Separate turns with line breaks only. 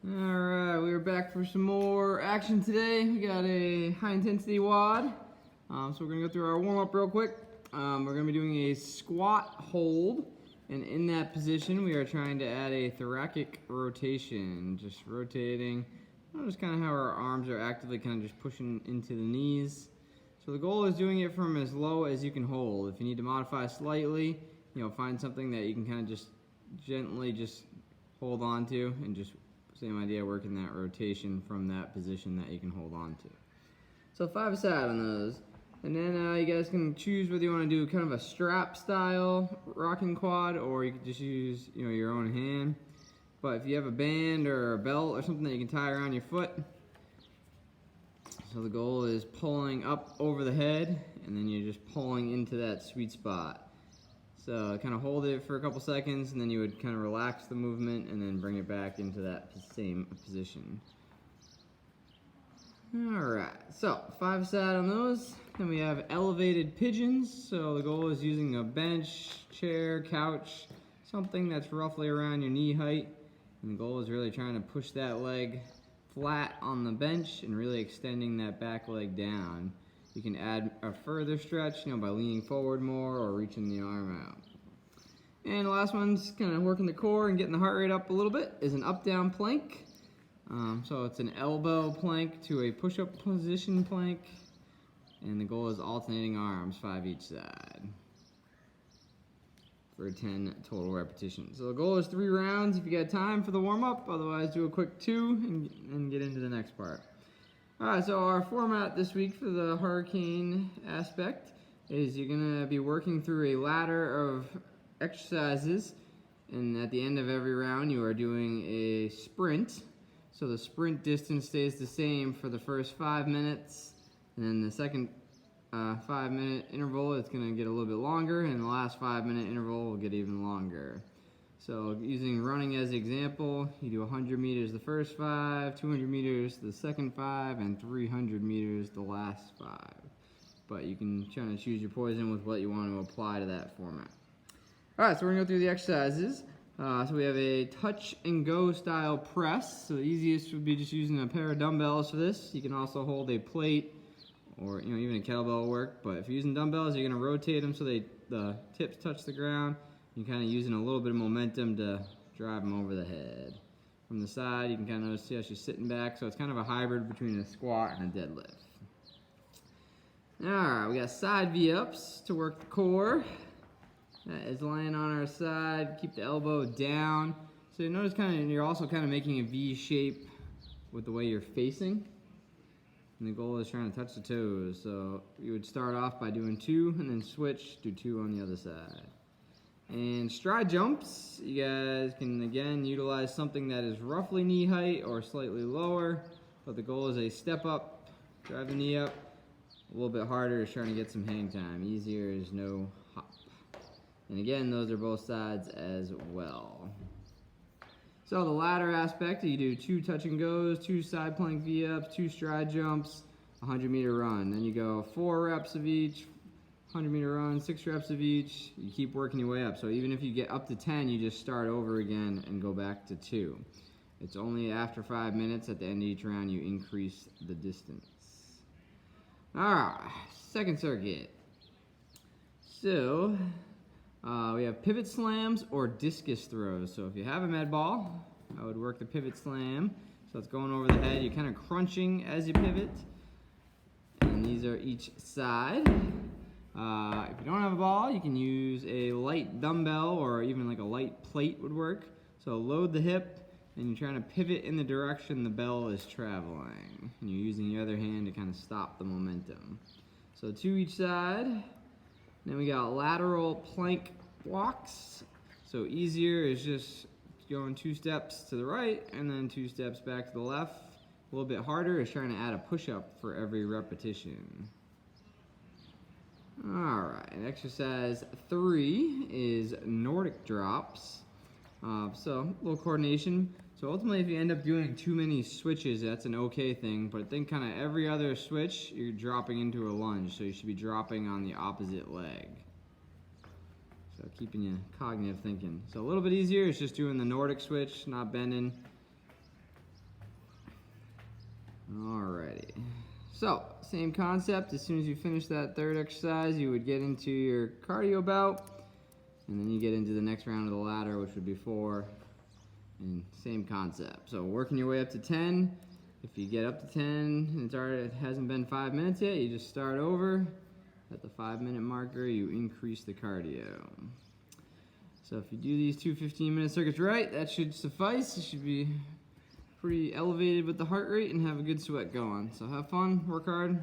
Alright, we are back for some more action today. We got a high intensity WOD. So we're going to go through our warm up real quick. We're going to be doing a squat hold. And in that position, we are trying to add a thoracic rotation. Just rotating. Notice kind of how our arms are actively kind of just pushing into the knees. So the goal is doing it from as low as you can hold. If you need to modify slightly, find something that you can kind of just gently just hold on to and just same idea, working that rotation from that position that you can hold on to. So 5 aside on those. And then you guys can choose whether you want to do kind of a strap style rocking quad or you can just use your own hand. But if you have a band or a belt or something that you can tie around your foot. So the goal is pulling up over the head and then you're just pulling into that sweet spot. So kind of hold it for a couple seconds and then you would kind of relax the movement and then bring it back into that same position. Alright, so 5 aside on those. Then we have elevated pigeons. So the goal is using a bench, chair, couch, something that's roughly around your knee height. And the goal is really trying to push that leg flat on the bench and really extending that back leg down. You can add a further stretch, by leaning forward more or reaching the arm out. And the last one's kind of working the core and getting the heart rate up a little bit is an up-down plank. So it's an elbow plank to a push-up position plank. And the goal is alternating arms, 5 each side. For 10 total repetitions. So the goal is 3 rounds if you got time for the warm-up. Otherwise, do a quick 2 and get into the next part. Alright, so our format this week for the hurricane aspect is you're going to be working through a ladder of exercises, and at the end of every round you are doing a sprint. So the sprint distance stays the same for the first 5 minutes, and then the second 5-minute interval is going to get a little bit longer, and the last 5-minute interval will get even longer. So using running as an example, you do 100 meters the first 5, 200 meters the second 5, and 300 meters the last 5. But you can try to choose your poison with what you want to apply to that format. Alright, so we're going to go through the exercises. So we have a touch and go style press. So the easiest would be just using a pair of dumbbells for this. You can also hold a plate or even a kettlebell will work. But if you're using dumbbells, you're going to rotate them so the tips touch the ground. You're kind of using a little bit of momentum to drive them over the head. From the side, you can kind of see how she's sitting back. So it's kind of a hybrid between a squat and a deadlift. Alright, we got side V-ups to work the core. That is laying on our side. Keep the elbow down. So you notice you're also kind of making a V shape with the way you're facing. And the goal is trying to touch the toes. So you would start off by doing 2 and then switch, do 2 on the other side. And stride jumps, you guys can again utilize something that is roughly knee height or slightly lower, but the goal is a step up, drive the knee up. A little bit harder is trying to get some hang time. Easier is no hop. And again, those are both sides as well. So the ladder aspect, you do 2 touch and goes, 2 side plank V-ups, 2 stride jumps, 100-meter run. Then you go 4 reps of each, 100-meter run, 6 reps of each. You keep working your way up. So even if you get up to 10, you just start over again and go back to 2. It's only after 5 minutes at the end of each round you increase the distance. Alright, second circuit. So we have pivot slams or discus throws. So if you have a med ball, I would work the pivot slam. So it's going over the head. You're kind of crunching as you pivot. And these are each side. If you don't have a ball, you can use a light dumbbell or even like a light plate would work. So load the hip and you're trying to pivot in the direction the bell is traveling. And you're using your other hand to kind of stop the momentum. So 2 each side. Then we got lateral plank walks. So easier is just going 2 steps to the right and then 2 steps back to the left. A little bit harder is trying to add a push-up for every repetition. Alright, and exercise 3 is Nordic drops. So a little coordination. So ultimately if you end up doing too many switches, that's an okay thing, but then kind of every other switch, you're dropping into a lunge, so you should be dropping on the opposite leg. So keeping you cognitive thinking. So a little bit easier is just doing the Nordic switch, not bending. Alrighty. So, same concept. As soon as you finish that third exercise, you would get into your cardio bout, and then you get into the next round of the ladder, which would be 4. And same concept. So working your way up to 10. If you get up to 10 and it hasn't been 5 minutes yet, you just start over. At the 5-minute marker, you increase the cardio. So if you do these two 15-minute circuits right, that should suffice. You should be pretty elevated with the heart rate and have a good sweat going. So have fun, work hard,